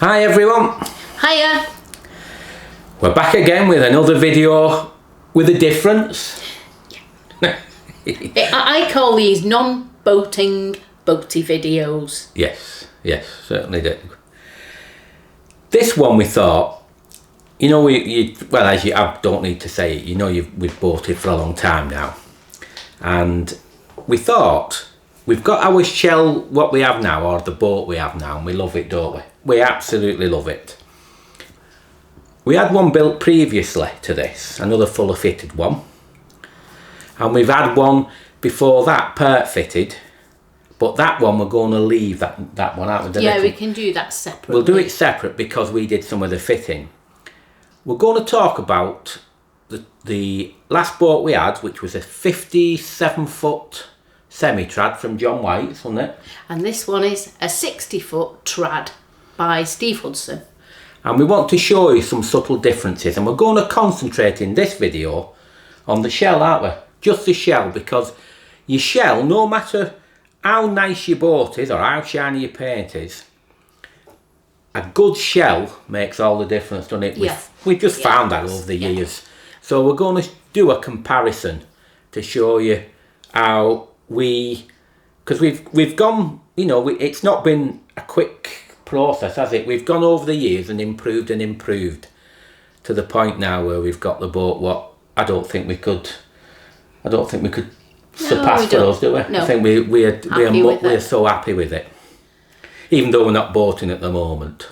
Hi everyone. Hiya. We're back again with another video with a difference. I call these non-boating boaty videos. Yes, certainly do. This one we thought, you know, I don't need to say it, you know, we've boated for a long time now. And we thought, we've got our shell, what we have now, or the boat we have now, and we love it, don't we? We absolutely love it. We had one built previously to this, another full fitted one. And we've had one before that, part fitted. But that one we're going to leave that one out. We can do that separately. We'll do it separate because we did some of the fitting. We're going to talk about the last boat we had, which was a 57-foot semi-trad from John White's, wasn't it? And this one is a 60-foot trad by Steve Hudson. And we want to show you some subtle differences, and we're going to concentrate in this video on the shell, aren't we? Just the shell, because your shell, no matter how nice your boat is or how shiny your paint is, a good shell makes all the difference, doesn't it? We've just found that over the years. So we're going to do a comparison to show you how because we've gone, you know, it's not been a quick process, has it? We've gone over the years and improved to the point now where we've got the boat what I don't think we could surpass for us, do we? No. I think we're so happy with it, even though we're not boating at the moment,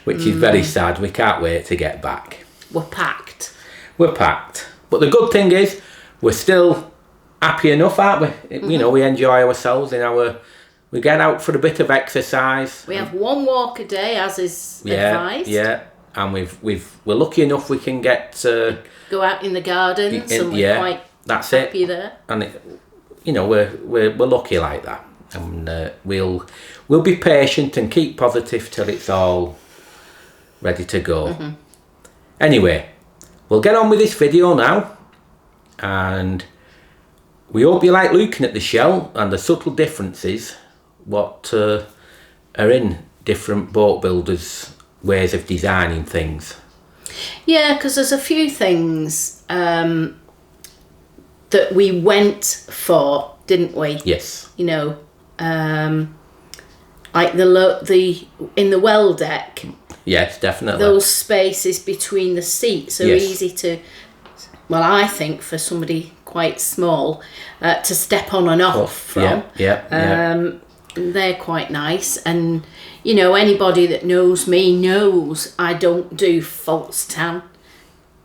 which is very sad. We can't wait to get back. We're packed, but the good thing is we're still happy enough, aren't we? You know, we enjoy ourselves we get out for a bit of exercise. We have one walk a day, as is advised. Yeah, and we're lucky enough we can get go out in the gardens, and we're quite happy there. And you know, we're lucky like that, and we'll be patient and keep positive till it's all ready to go. Anyway, we'll get on with this video now, and we hope you like looking at the shell and the subtle differences what are in different boat builders' ways of designing things. Yeah, because there's a few things that we went for, didn't we? Yes. You know, like the in the well deck. Yes, definitely. Those spaces between the seats are easy to, well, I think for somebody quite small, to step on and off from. They're quite nice, and you know, anybody that knows me knows I don't do false tan,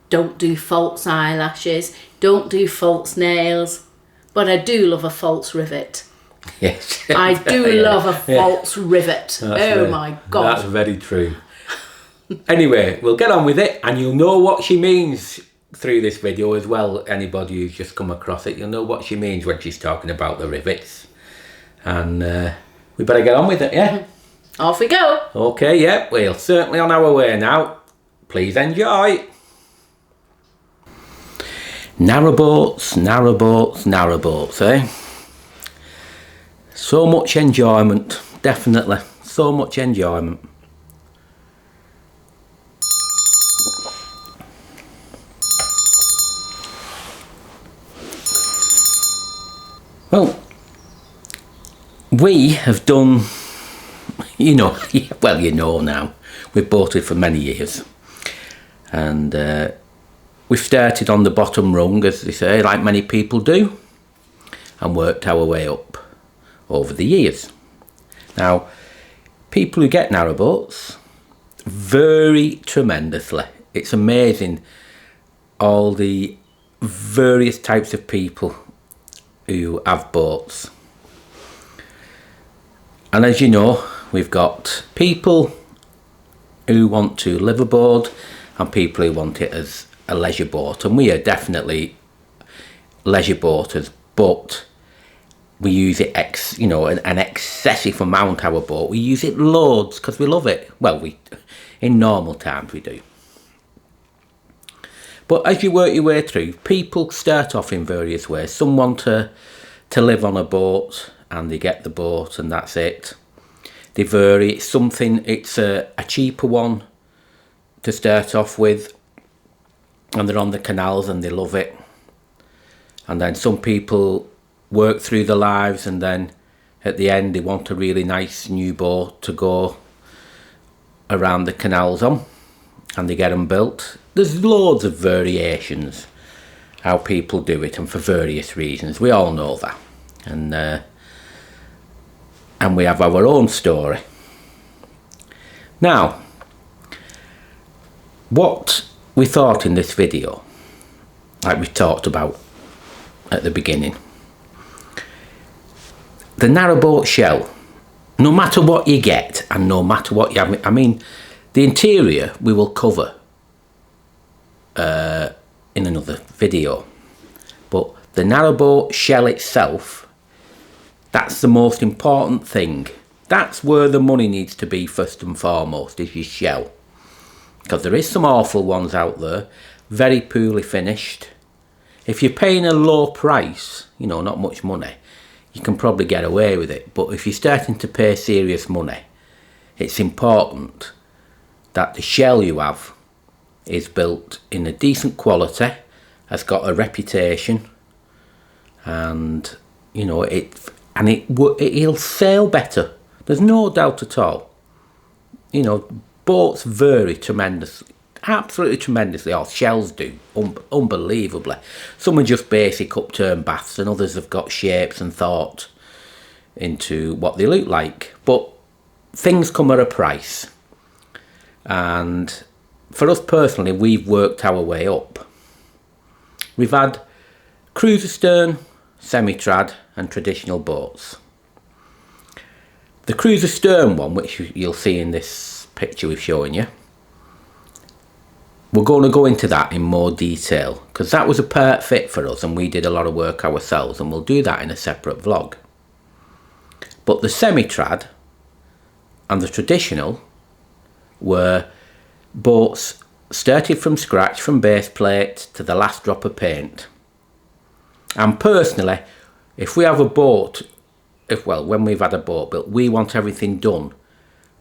don't do false eyelashes, don't do false nails, but I do love a false rivet. Yes. I do love a false rivet. My God. That's very true. Anyway, we'll get on with it, and you'll know what she means through this video as well. Anybody who's just come across it, you'll know what she means when she's talking about the rivets. And we better get on with it, yeah? Off we go. Okay, yeah, we're certainly on our way now. Please enjoy. Narrowboats, eh? So much enjoyment, definitely. So much enjoyment. Well, we have done, you know, well, you know now, we've boated for many years, and we've started on the bottom rung, as they say, like many people do, and worked our way up over the years. Now, people who get narrowboats vary tremendously. It's amazing all the various types of people who have boats. And as you know, we've got people who want to live aboard and people who want it as a leisure boat, and we are definitely leisure boaters, but we use it an excessive amount, our boat. We use it loads because we love it. Well, in normal times we do. But as you work your way through, people start off in various ways. Some want to live on a boat and they get the boat and that's it. They vary. It's a cheaper one to start off with, and they're on the canals and they love it. And then some people work through their lives, and then at the end they want a really nice new boat to go around the canals on, and they get them built. There's loads of variations how people do it, and for various reasons. We all know that, and we have our own story. Now, what we thought in this video, like we talked about at the beginning, the narrowboat shell, no matter what you get and no matter what you have, I mean, the interior we will cover in another video, but the narrowboat shell itself, that's the most important thing. That's where the money needs to be first and foremost, is your shell, because there is some awful ones out there, very poorly finished. If you're paying a low price, you know, not much money, you can probably get away with it. But if you're starting to pay serious money, it's important that the shell you have is built in a decent quality, has got a reputation, and you know it'll sail better. There's no doubt at all. You know, boats vary tremendously, absolutely tremendously. Or shells do, unbelievably. Some are just basic upturn baths, and others have got shapes and thought into what they look like. But things come at a price, and for us personally, we've worked our way up. We've had cruiser stern, semi-trad and traditional boats. The cruiser stern one, which you'll see in this picture we've shown you, we're going to go into that in more detail, because that was a perfect fit for us and we did a lot of work ourselves, and we'll do that in a separate vlog. But the semi-trad and the traditional were boats started from scratch, from base plate to the last drop of paint. And personally, if we have a boat, when we've had a boat built, we want everything done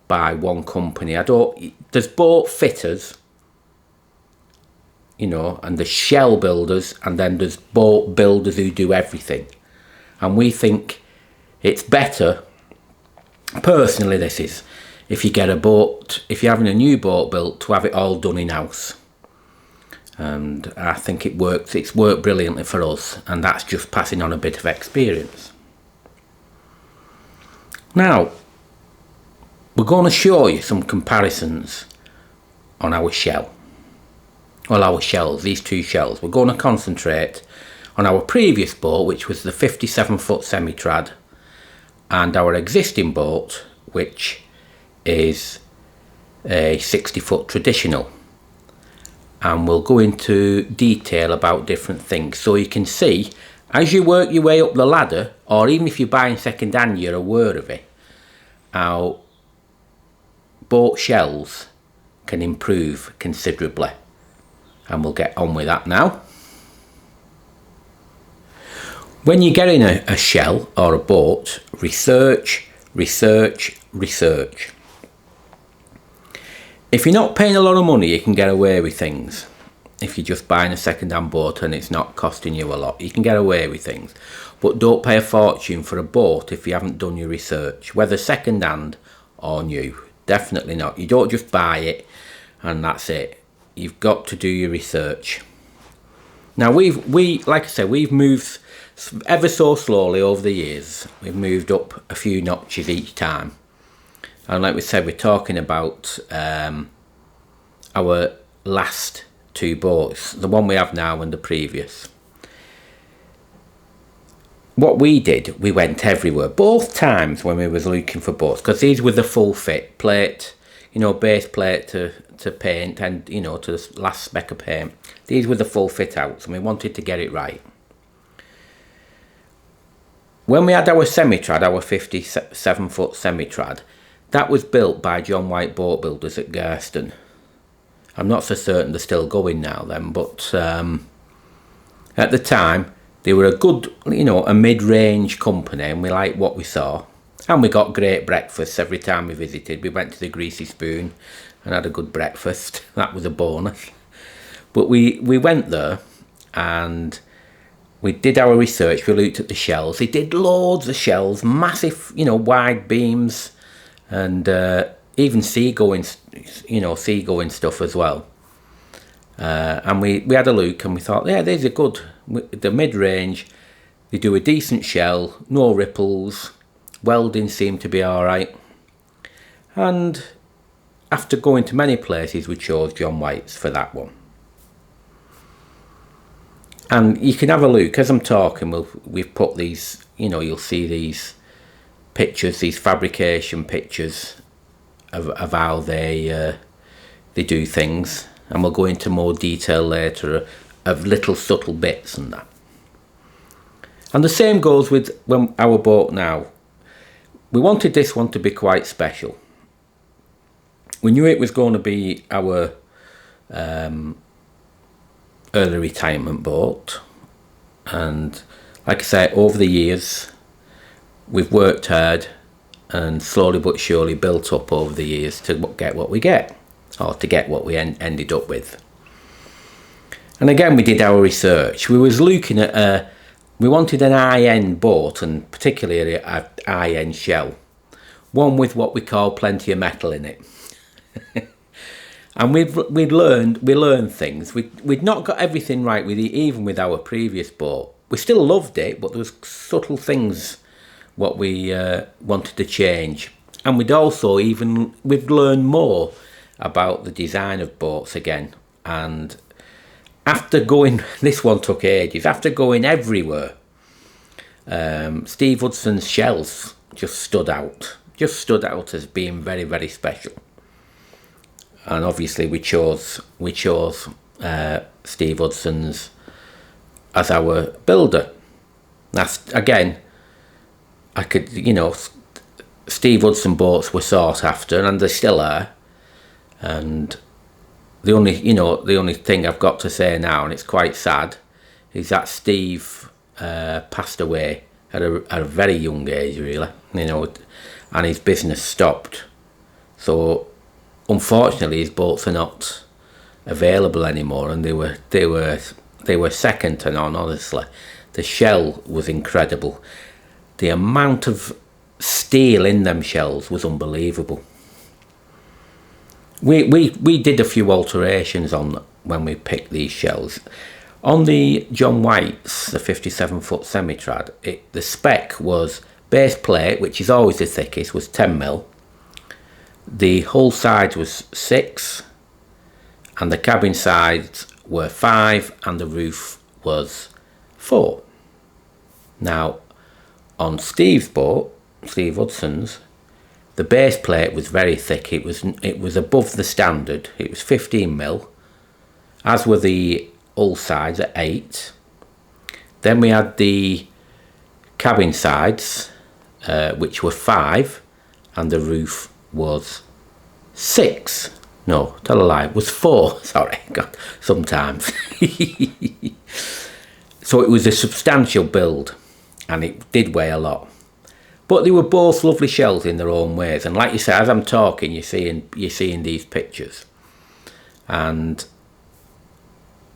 by one company. There's boat fitters, you know, and there's shell builders, and then there's boat builders who do everything. And we think it's better, personally this is, if you get a boat, if you're having a new boat built, to have it all done in-house. And I think it's worked brilliantly for us, and that's just passing on a bit of experience. Now, we're going to show you some comparisons on our shell. Well, our shells, these two shells. We're going to concentrate on our previous boat, which was the 57-foot semi-trad, and our existing boat, which is a 60-foot traditional. And we'll go into detail about different things, so you can see as you work your way up the ladder, or even if you're buying second hand, you're aware of it, how boat shells can improve considerably. And we'll get on with that now. When you're getting a shell or a boat, research, research, research. If you're not paying a lot of money, you can get away with things. If you're just buying a second-hand boat and it's not costing you a lot, you can get away with things. But don't pay a fortune for a boat if you haven't done your research, whether second-hand or new. Definitely not. You don't just buy it and that's it. You've got to do your research. Now like I said, we've moved ever so slowly over the years. We've moved up a few notches each time. And like we said, we're talking about our last two boats, the one we have now and the previous. What we did, we went everywhere, both times when we was looking for boats, because these were the full fit plate, you know, base plate to paint, and you know, to the last speck of paint. These were the full fit outs, and we wanted to get it right. When we had our semi-trad, our 57-foot semi-trad, that was built by John White Boat Builders at Garston. I'm not so certain they're still going now then, but at the time they were a good, you know, a mid-range company, and we liked what we saw. And we got great breakfasts every time we visited. We went to the Greasy Spoon and had a good breakfast. That was a bonus. But we went there and we did our research. We looked at the shells. They did loads of shells, massive, you know, wide beams, and even seagoing stuff as well. And we had a look and we thought, yeah, these are good. The mid-range, they do a decent shell, no ripples, welding seemed to be alright. And after going to many places, we chose John White's for that one. And you can have a look, as I'm talking, we've put these, you know, you'll see these pictures, these fabrication pictures of how they do things. And we'll go into more detail later of little subtle bits and that. And the same goes with our boat now. We wanted this one to be quite special. We knew it was going to be our early retirement boat. And like I say, over the years, we've worked hard and slowly but surely built up over the years to get what we get, or to get what we ended up with. And again, we did our research. We was looking at we wanted an high-end boat, and particularly a high-end shell, one with what we call plenty of metal in it. And we learned things. We'd not got everything right with it, even with our previous boat. We still loved it, but there was subtle things what we wanted to change. And we'd learned more about the design of boats again. And after going, this one took ages, after going everywhere, Steve Hudson's shells just stood out as being very, very special. And obviously we chose Steve Hudson's as our builder. That's, again, I could, you know, Steve Hudson boats were sought after, and they still are. And the only thing I've got to say now, and it's quite sad, is that Steve passed away at a very young age, really, you know, and his business stopped. So unfortunately, his boats are not available anymore, and they were second to none. Honestly, the shell was incredible. The amount of steel in them shells was unbelievable. We did a few alterations on when we picked these shells. On the John White's, the 57-foot semi-trad, the spec was base plate, which is always the thickest, was 10mm. The hull sides was 6, and the cabin sides were 5, and the roof was 4. Now, on Steve's boat, Steve Hudson's, the base plate was very thick. It was above the standard. It was 15mm, as were the hull sides at 8. Then we had the cabin sides, which were 5, and the roof was 6. No, tell a lie, it was 4. Sorry, God, sometimes. So it was a substantial build, and it did weigh a lot. But they were both lovely shells in their own ways. And like you say, as I'm talking, you're seeing these pictures. And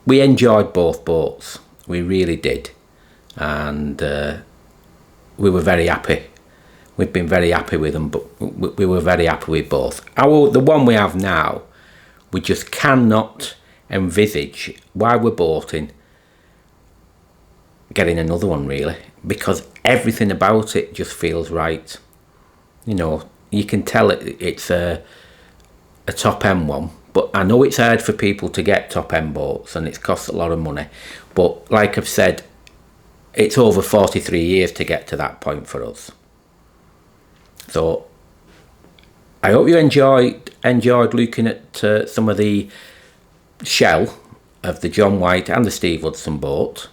we enjoyed both boats. We really did. And we were very happy. We've been very happy with them, but we were very happy with both. The one we have now, we just cannot envisage why we're boating getting another one, really, because everything about it just feels right. You know, you can tell it's a top end one, but I know it's hard for people to get top end boats, and it's cost a lot of money. But like I've said, it's over 43 years to get to that point for us. So I hope you enjoyed looking at some of the shell of the John White and the Steve Hudson boat,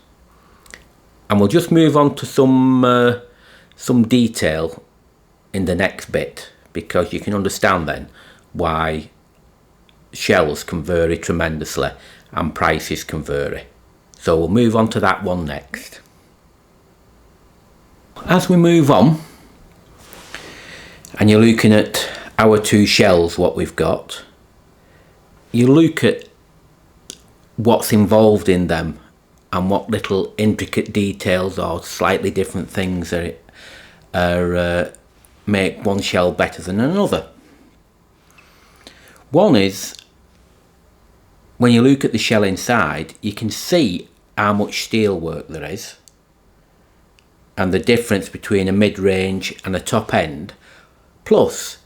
and we'll just move on to some detail in the next bit, because you can understand then why shells can vary tremendously and prices can vary. So we'll move on to that one next. As we move on, and you're looking at our two shells, what we've got, you look at what's involved in them and what little intricate details or slightly different things are make one shell better than another. One is, when you look at the shell inside, you can see how much steel work there is and the difference between a mid-range and a top end. Plus,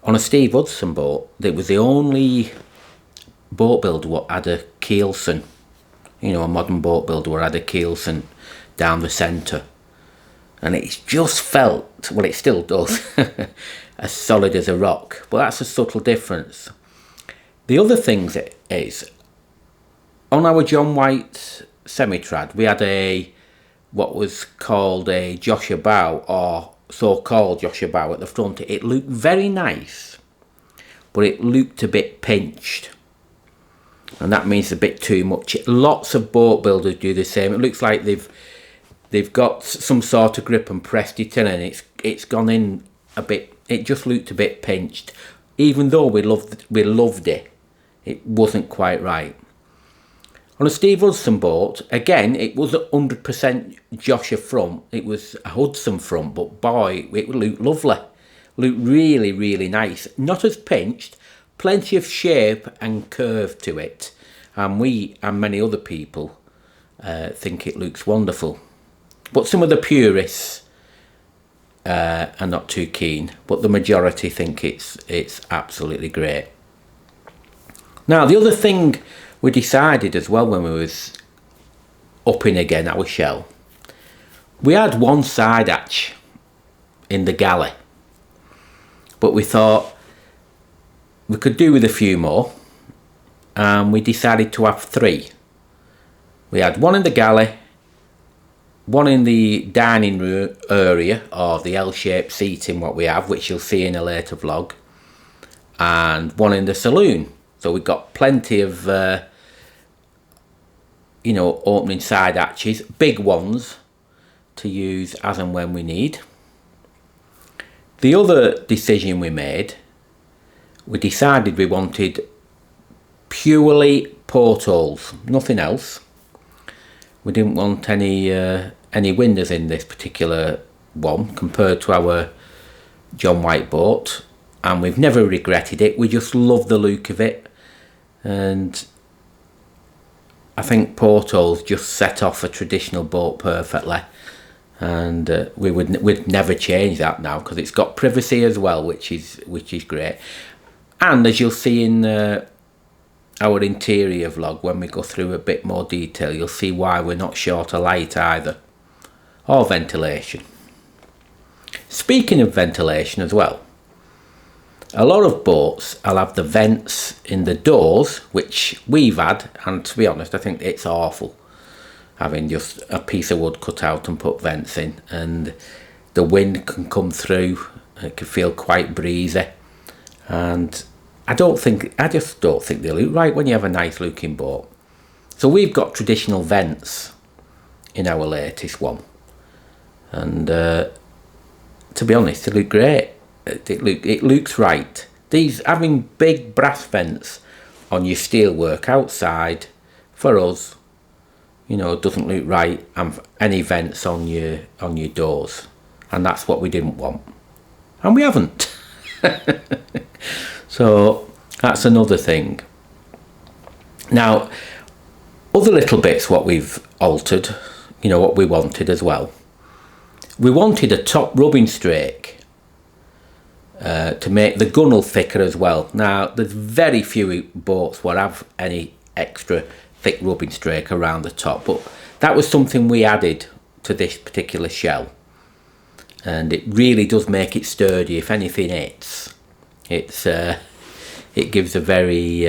on a Steve Hudson boat, it was the only boat builder what had a keelson, you know, a modern boat builder what had a keelson down the centre, and it just felt, well, it still does, as solid as a rock. But that's a subtle difference. The other things it is, on our John White semi-trad, we had what was called a Joshua bow, or so-called Joshua bow at the front. It looked very nice, but it looked a bit pinched, and that means a bit too much. Lots of boat builders do the same. It looks like they've got some sort of grip and pressed it in, and it's gone in a bit. It just looked a bit pinched, even though we loved it. It wasn't quite right. On a Steve Hudson boat, again, it was 100% Joshua front. It was a Hudson front, but boy, it looked lovely. Looked really, really nice. Not as pinched, plenty of shape and curve to it. And we and many other people think it looks wonderful. But some of the purists are not too keen, but the majority think it's absolutely great. Now, the other thing we decided as well when we was upping again our shell, we had one side hatch in the galley, but we thought we could do with a few more, and we decided to have three. We had one in the galley, one in the dining room area, or the L-shaped seating what we have, which you'll see in a later vlog, and one in the saloon. So we've got plenty of you know, opening side hatches, big ones to use as and when we need. The other decision we made, we decided we wanted purely portholes, nothing else. We didn't want any windows in this particular one compared to our John White boat, and we've never regretted it. We just love the look of it, and I think portholes just set off a traditional boat perfectly, and we'd never change that now, because it's got privacy as well, which is great. And as you'll see in our interior vlog, when we go through a bit more detail, you'll see why we're not short of light either, or ventilation. Speaking of ventilation as well, a lot of boats will have the vents in the doors, which we've had, and to be honest, I think it's awful having just a piece of wood cut out and put vents in, and the wind can come through. It can feel quite breezy, and I just don't think they look right when you have a nice looking boat. So we've got traditional vents in our latest one, and to be honest, they look great. It looks right. These, having big brass vents on your steelwork outside, for us, you know, doesn't look right, and any vents on your doors, and that's what we didn't want, and we haven't. So that's another thing. Now, other little bits what we've altered, you know, what we wanted as well. We wanted a top rubbing strake to make the gunnel thicker as well. Now, there's very few boats that have any extra thick rubbing strake around the top, but that was something we added to this particular shell, and it really does make it sturdy. If anything it gives a very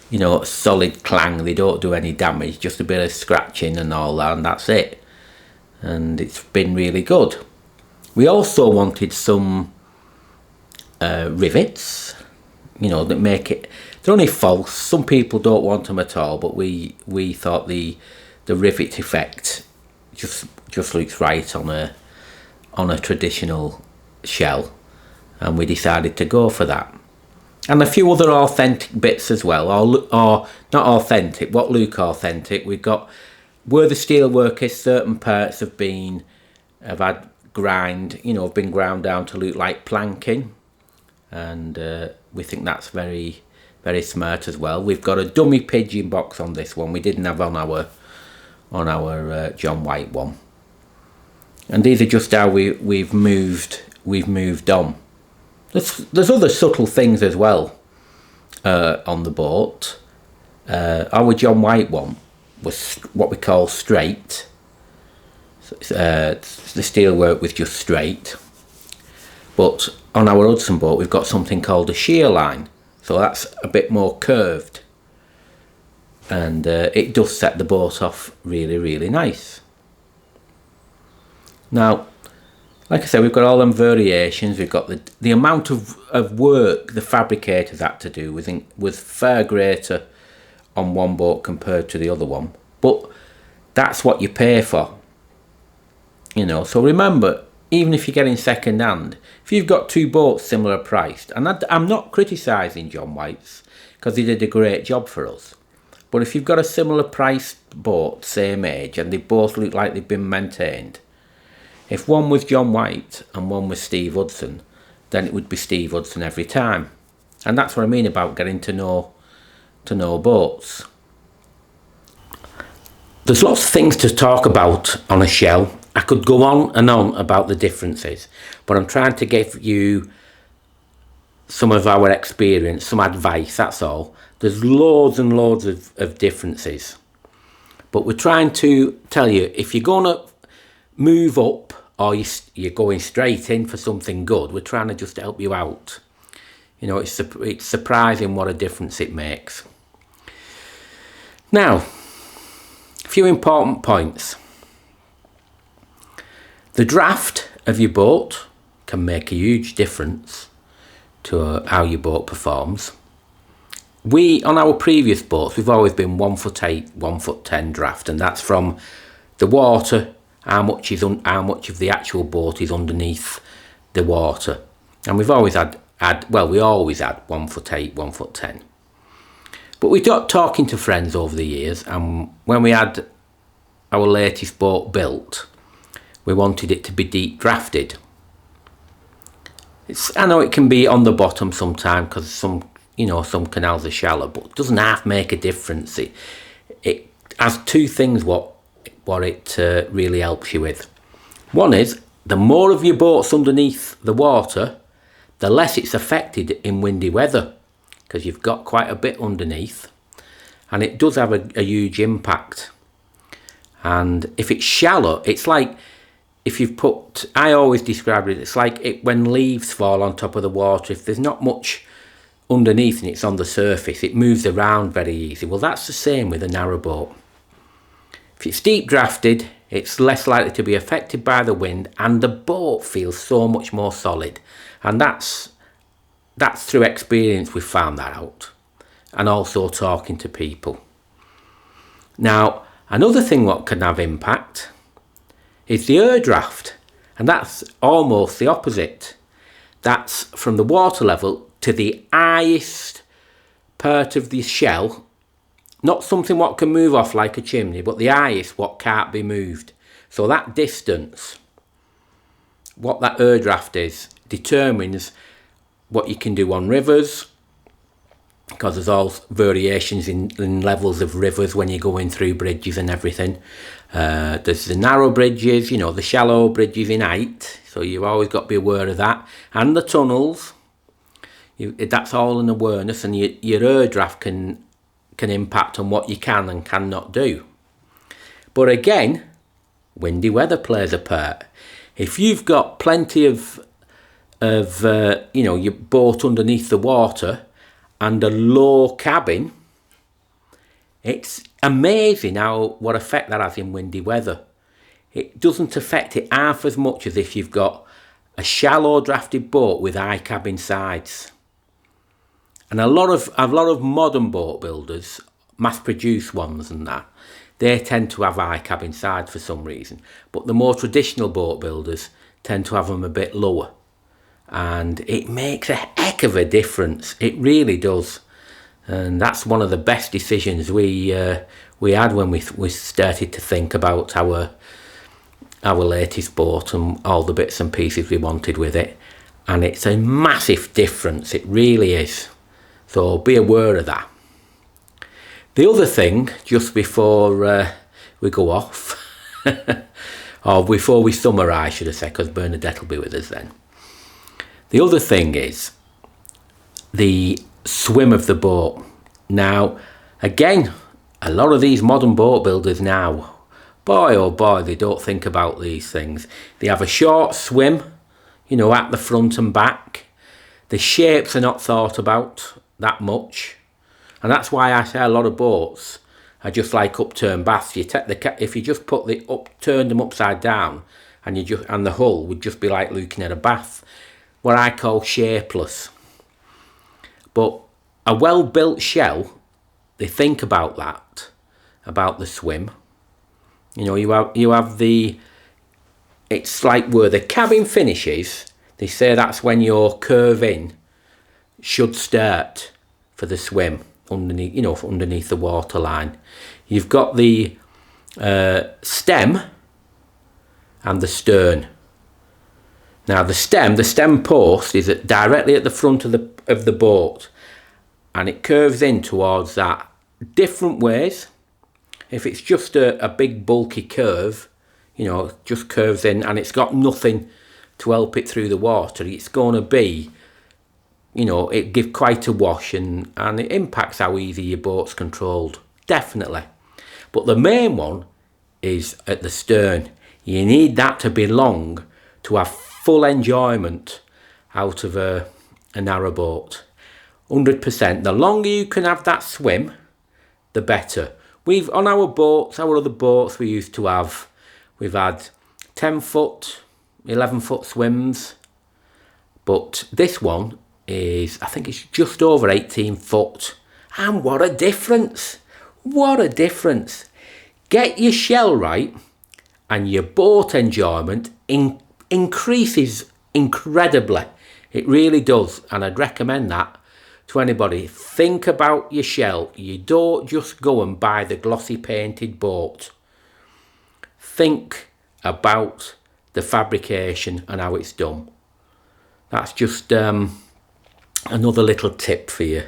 you know, solid clang. They don't do any damage, just a bit of scratching and all that, and that's it, and it's been really good. We also wanted some rivets, you know, that make it, they're only false, some people don't want them at all, but we thought the rivet effect just looks right on a traditional shell, and we decided to go for that. And a few other authentic bits as well, or not authentic, what look authentic. We've got where the steelwork is, certain parts have had grind, you know, have been ground down to look like planking, and we think that's very, very smart as well. We've got a dummy pigeon box on this one. We didn't have on our John White one, and these are just how we've moved on. There's other subtle things as well on the boat. Our John White one was what we call straight. The steelwork was just straight. But on our Hudson boat, we've got something called a shear line. So that's a bit more curved. And it does set the boat off really, really nice. Now, like I said, we've got all them variations. We've got the amount of work the fabricators had to do was far greater on one boat compared to the other one. But that's what you pay for. You know, so remember, even if you're getting second hand, if you've got two boats similar priced, and I'm not criticising John White's, because they did a great job for us. But if you've got a similar priced boat, same age, and they both look like they've been maintained, if one was John White and one was Steve Hudson, then it would be Steve Hudson every time. And that's what I mean about getting to know boats. There's lots of things to talk about on a shell. I could go on and on about the differences, but I'm trying to give you some of our experience, some advice, that's all. There's loads and loads of differences. But we're trying to tell you, if you're going to move up or you're going straight in for something good, we're trying to just help you out. You know, it's surprising what a difference it makes. Now, a few important points. The draft of your boat can make a huge difference to how your boat performs. On our previous boats, we've always been 1'8", 1'10" draft, and that's from the water, how much of the actual boat is underneath the water. And we've always had 1'8", 1'10". But we got talking to friends over the years, and when we had our latest boat built, we wanted it to be deep drafted. I know it can be on the bottom sometimes because some canals are shallow, but it doesn't have to make a difference. It has two things what it really helps you with. One is, the more of your boat's underneath the water, the less it's affected in windy weather, because you've got quite a bit underneath, and it does have a huge impact. And if it's shallow, it's like if you've I always describe it's like when leaves fall on top of the water. If there's not much underneath and it's on the surface, it moves around very easy. Well, that's the same with a narrowboat. If it's deep drafted, it's less likely to be affected by the wind, and the boat feels so much more solid. And that's through experience we've found that out, and also talking to people. Now, another thing what can have impact is the air draft, and that's almost the opposite. That's from the water level to the highest part of the shell, not something what can move off like a chimney, but the highest what can't be moved. So that distance, what that air draft is, determines what you can do on rivers, because there's all variations in levels of rivers when you're going through bridges and everything. There's the narrow bridges, the shallow bridges in height, so you've always got to be aware of that. And the tunnels, that's all an awareness, and your air draft can impact on what you can and cannot do. But again, windy weather plays a part. If you've got plenty of your boat underneath the water and a low cabin, it's amazing what effect that has in windy weather. It doesn't affect it half as much as if you've got a shallow drafted boat with high cabin sides. And a lot of modern boat builders, mass-produced ones and that, they tend to have high cabin sides for some reason. But the more traditional boat builders tend to have them a bit lower. and it makes a heck of a difference. It really does. And that's one of the best decisions we had when we started to think about our latest boat and all the bits and pieces we wanted with it. And it's a massive difference, it really is. So be aware of that. The other thing, just before we go off, or before we summarise, should I say, because Bernadette will be with us then. The other thing is the swim of the boat. Now, again, a lot of these modern boat builders now, boy oh boy, they don't think about these things. They have a short swim, you know, at the front and back. The shapes are not thought about that much, and that's why I say a lot of boats are just like upturned baths. You take if you just put turn them upside down, and the hull would just be like looking at a bath, what I call shapeless. But a well-built shell, they think about that, about the swim. You know, you have the, it's like where the cabin finishes, they say that's when your curve in should start for the swim underneath, you know, underneath the waterline. You've got the stem and the stern. Now the stem post is directly at the front of the boat, and it curves in towards that different ways. If it's just a big bulky curve, you know, just curves in and it's got nothing to help it through the water, it's going to be, you know, it gives quite a wash, and it impacts how easy your boat's controlled, definitely. But the main one is at the stern. You need that to be long to have full enjoyment out of a narrowboat. 100%. The longer you can have that swim, the better. On our boats, our other boats we used to have, we've had 10 foot, 11 foot swims, but this one is, I think it's just over 18 foot, and what a difference, what a difference. Get your shell right and your boat enjoyment increases incredibly. It really does, and I'd recommend that to anybody. Think about your shell. You don't just go and buy the glossy painted boat. Think about the fabrication and how it's done. That's just another little tip for you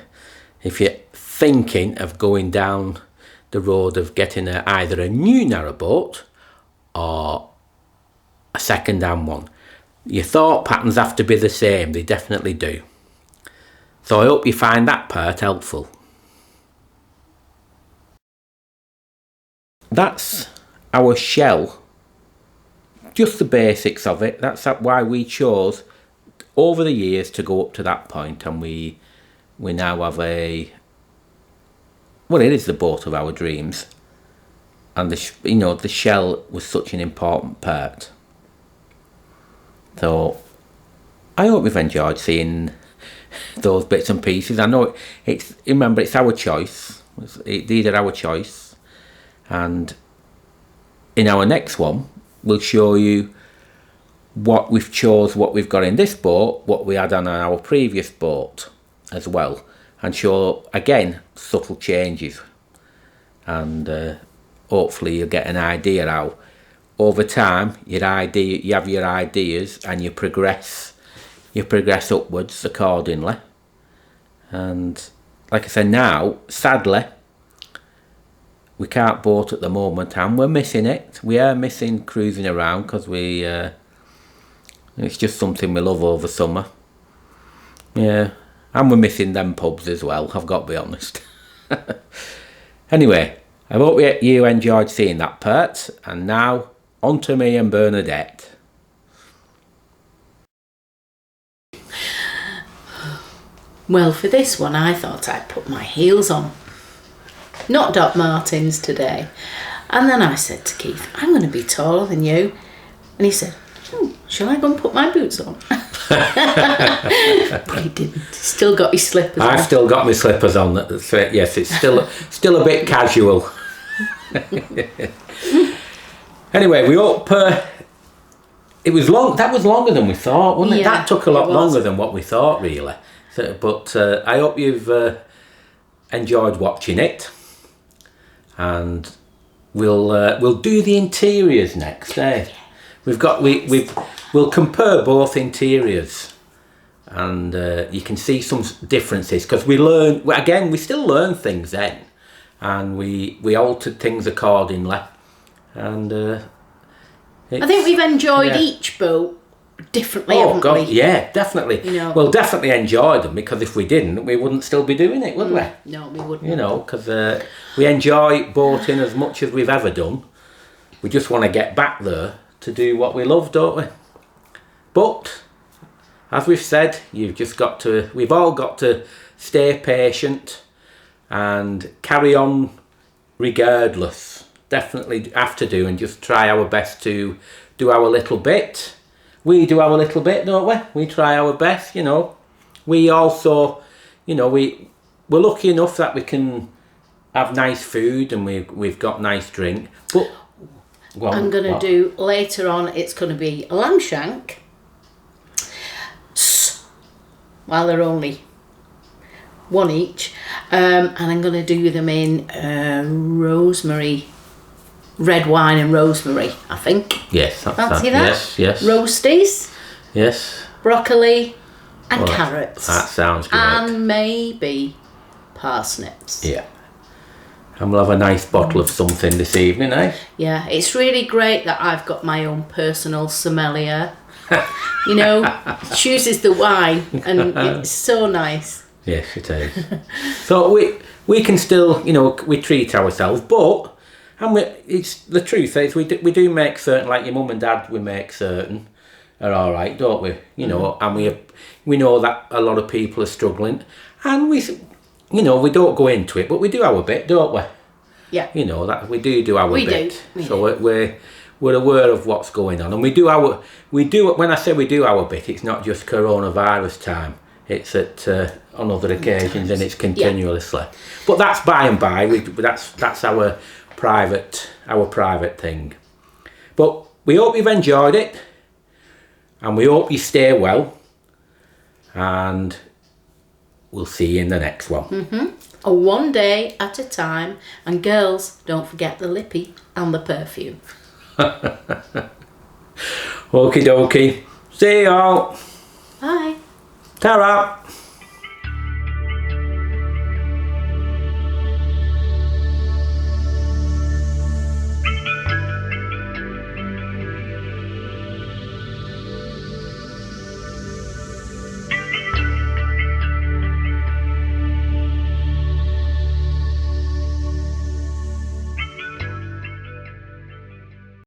if you're thinking of going down the road of getting either a new narrowboat or a second-hand one. Your thought patterns have to be the same, they definitely do. So I hope you find that part helpful. That's our shell, just the basics of it. That's why we chose over the years to go up to that point, and we now have it is the boat of our dreams, and the shell was such an important part. So I hope you've enjoyed seeing those bits and pieces. I know remember it's our choice. These are our choice, and in our next one we'll show you what we've got in this boat, what we had on our previous boat as well, and show again subtle changes, and hopefully you'll get an idea how over time you have your ideas and you progress upwards accordingly. And like I said, now sadly we can't boat at the moment, and we're missing it. We are missing cruising around, because it's just something we love over summer. Yeah, and we're missing them pubs as well, I've got to be honest. Anyway, I hope you enjoyed seeing that part, and now on to me and Bernadette. Well, for this one I thought I'd put my heels on. Not Doc Martens today. And then I said to Keith, I'm going to be taller than you. And he said, shall I go and put my boots on? But he didn't. He's still got his slippers on. I've still got my slippers on. Yes, it's still a bit casual. Anyway, we hope it was long. That was longer than we thought, wasn't it? Yeah, That took a lot longer than what we thought, really. So, but I hope you've enjoyed watching it, and we'll do the interiors next. We'll compare both interiors, and you can see some differences, because we still learn things then, and we altered things accordingly, and I think we've enjoyed each boat differently, haven't we? Yeah, definitely. We'll definitely enjoy them, because if we didn't, we wouldn't still be doing it, would we? No, we wouldn't. Because we enjoy boating as much as we've ever done. We just want to get back there to do what we love, don't we? But as we've said, we've all got to stay patient and carry on regardless. Definitely have to do, and just try our best to do our little bit. We do our little bit, don't we? We try our best, We also, we're lucky enough that we can have nice food, and we've got nice drink. But I'm going to do later on, it's going to be a lamb shank. Well, they're only one each. And I'm going to do them in rosemary, red wine and rosemary, I think. Yes. Fancy that? Yes. Roasties. Yes. Broccoli and carrots. That sounds great. And maybe parsnips. Yeah. And we'll have a nice bottle of something this evening, eh? Yeah, it's really great that I've got my own personal sommelier. Chooses the wine, and it's so nice. Yes, it is. So we can still, we treat ourselves, but it's the truth is we do make certain, like your mum and dad, we make certain are all right, don't we? And we know that a lot of people are struggling, and we don't go into it, but we do our bit, don't we? Yeah. That we do our bit. We so do. We're aware of what's going on, and we do. When I say we do our bit, it's not just coronavirus time. It's on other occasions, and it's continuously. Yeah. But that's by and by. That's our private thing. But we hope you've enjoyed it, and we hope you stay well, and we'll see you in the next one. Mm-hmm. One day at a time, and girls, don't forget the lippy and the perfume. Okie dokie. See y'all. Bye. Ta-ra.